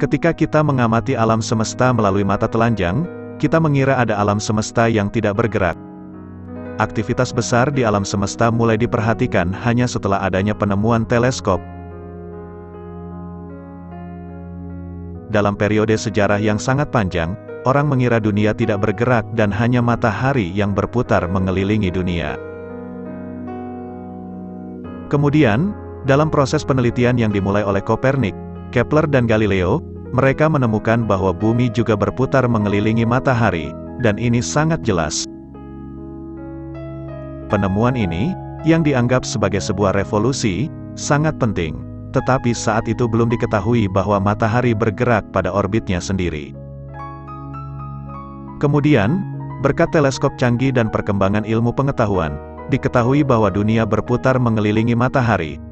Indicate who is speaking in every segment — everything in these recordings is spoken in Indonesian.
Speaker 1: Ketika kita mengamati alam semesta melalui mata telanjang, kita mengira ada alam semesta yang tidak bergerak. Aktivitas besar di alam semesta mulai diperhatikan hanya setelah adanya penemuan teleskop. Dalam periode sejarah yang sangat panjang, orang mengira dunia tidak bergerak dan hanya matahari yang berputar mengelilingi dunia. Kemudian, dalam proses penelitian yang dimulai oleh Kopernik, Kepler dan Galileo, mereka menemukan bahwa bumi juga berputar mengelilingi matahari, dan ini sangat jelas. Penemuan ini, yang dianggap sebagai sebuah revolusi, sangat penting, tetapi saat itu belum diketahui bahwa matahari bergerak pada orbitnya sendiri. Kemudian, berkat teleskop canggih dan perkembangan ilmu pengetahuan, diketahui bahwa dunia berputar mengelilingi matahari.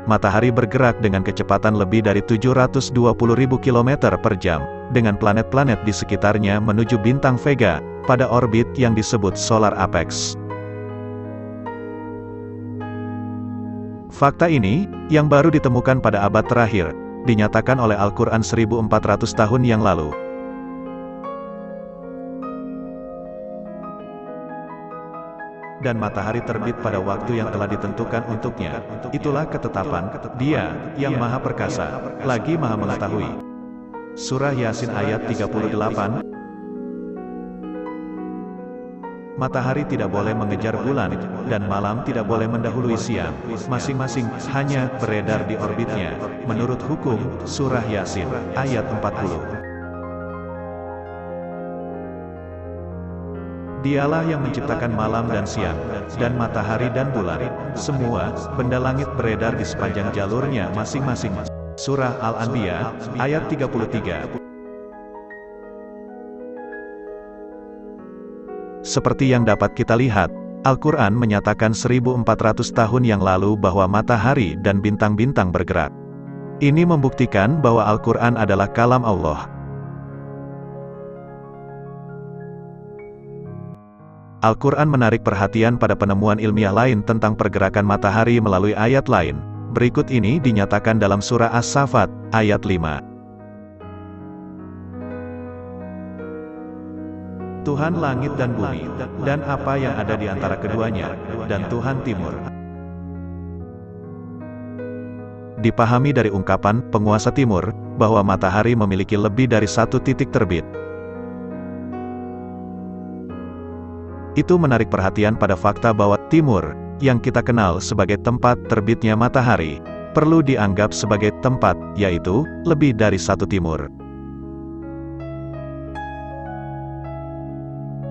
Speaker 1: Matahari bergerak dengan kecepatan lebih dari 720.000 km per jam, dengan planet-planet di sekitarnya menuju bintang Vega, pada orbit yang disebut solar apex. Fakta ini, yang baru ditemukan pada abad terakhir, dinyatakan oleh Al-Quran 1400 tahun yang lalu. Dan matahari terbit pada waktu yang telah ditentukan untuknya. Itulah ketetapan Dia yang Maha Perkasa, lagi Maha Mengetahui. Surah Yasin ayat 38. Matahari tidak boleh mengejar bulan, dan malam tidak boleh mendahului siang. Masing-masing hanya beredar di orbitnya, menurut hukum Surah Yasin ayat 40. Dialah yang menciptakan malam dan siang, dan matahari dan bulan. Semua benda langit beredar di sepanjang jalurnya masing-masing. Surah Al-Anbiya, ayat 33. Seperti yang dapat kita lihat, Al-Quran menyatakan 1400 tahun yang lalu bahwa matahari dan bintang-bintang bergerak. Ini membuktikan bahwa Al-Quran adalah kalam Allah. Al-Quran menarik perhatian pada penemuan ilmiah lain tentang pergerakan matahari melalui ayat lain. Berikut ini dinyatakan dalam surah As-Saffat, ayat 5. Tuhan langit dan bumi, dan apa yang ada di antara keduanya, dan Tuhan timur. Dipahami dari ungkapan penguasa timur, bahwa matahari memiliki lebih dari satu titik terbit. Itu menarik perhatian pada fakta bahwa timur, yang kita kenal sebagai tempat terbitnya matahari, perlu dianggap sebagai tempat, yaitu, lebih dari satu timur.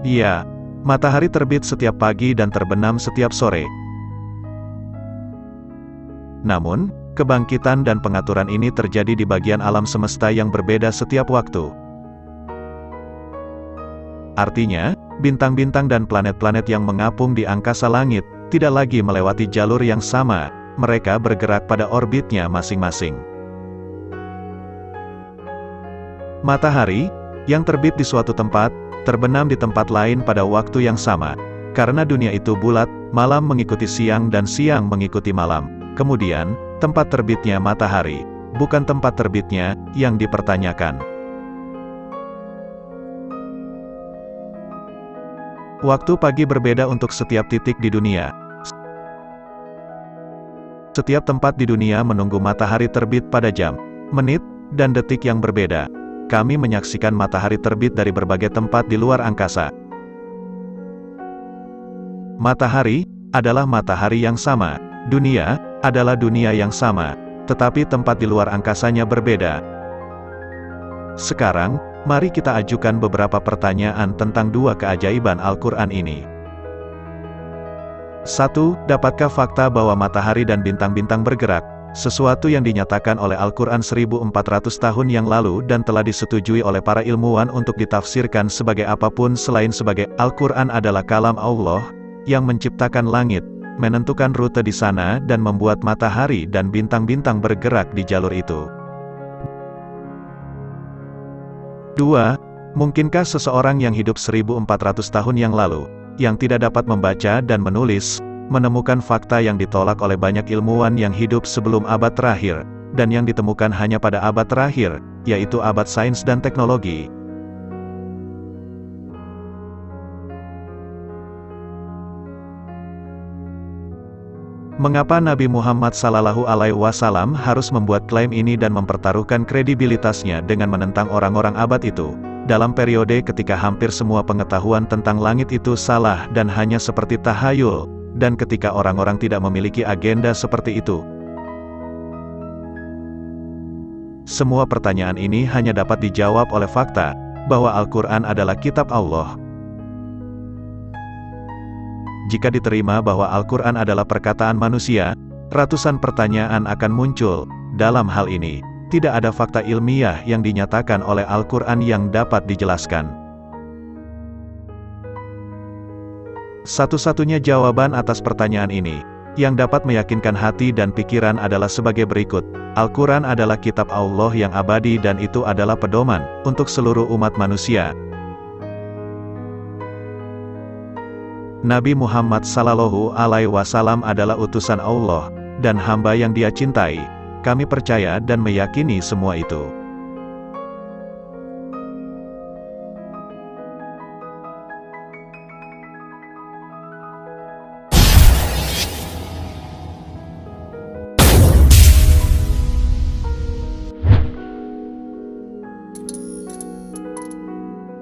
Speaker 1: Ya, matahari terbit setiap pagi dan terbenam setiap sore. Namun, kebangkitan dan pengaturan ini terjadi di bagian alam semesta yang berbeda setiap waktu. Artinya, bintang-bintang dan planet-planet yang mengapung di angkasa langit, tidak lagi melewati jalur yang sama, mereka bergerak pada orbitnya masing-masing. Matahari, yang terbit di suatu tempat, terbenam di tempat lain pada waktu yang sama. Karena dunia itu bulat, malam mengikuti siang dan siang mengikuti malam. Kemudian, tempat terbitnya matahari, bukan tempat terbitnya, yang dipertanyakan. Waktu pagi berbeda untuk setiap titik di dunia. Setiap tempat di dunia menunggu matahari terbit pada jam, menit, dan detik yang berbeda. Kami menyaksikan matahari terbit dari berbagai tempat di luar angkasa. Matahari adalah matahari yang sama, dunia adalah dunia yang sama, tetapi tempat di luar angkasanya berbeda. Sekarang, mari kita ajukan beberapa pertanyaan tentang dua keajaiban Al-Quran ini. 1. Dapatkah fakta bahwa matahari dan bintang-bintang bergerak, sesuatu yang dinyatakan oleh Al-Quran 1400 tahun yang lalu dan telah disetujui oleh para ilmuwan untuk ditafsirkan sebagai apapun selain sebagai Al-Quran adalah kalam Allah, yang menciptakan langit, menentukan rute di sana dan membuat matahari dan bintang-bintang bergerak di jalur itu. 2. Mungkinkah seseorang yang hidup 1400 tahun yang lalu, yang tidak dapat membaca dan menulis, menemukan fakta yang ditolak oleh banyak ilmuwan yang hidup sebelum abad terakhir, dan yang ditemukan hanya pada abad terakhir, yaitu abad sains dan teknologi. Mengapa Nabi Muhammad SAW harus membuat klaim ini dan mempertaruhkan kredibilitasnya dengan menentang orang-orang abad itu, dalam periode ketika hampir semua pengetahuan tentang langit itu salah dan hanya seperti tahayul, dan ketika orang-orang tidak memiliki agenda seperti itu? Semua pertanyaan ini hanya dapat dijawab oleh fakta, bahwa Al-Quran adalah kitab Allah. Jika diterima bahwa Al-Quran adalah perkataan manusia, ratusan pertanyaan akan muncul. Dalam hal ini, tidak ada fakta ilmiah yang dinyatakan oleh Al-Quran yang dapat dijelaskan. Satu-satunya jawaban atas pertanyaan ini, yang dapat meyakinkan hati dan pikiran adalah sebagai berikut. Al-Quran adalah kitab Allah yang abadi dan itu adalah pedoman untuk seluruh umat manusia. Nabi Muhammad SAW adalah utusan Allah, dan hamba yang Dia cintai. Kami percaya dan meyakini semua itu.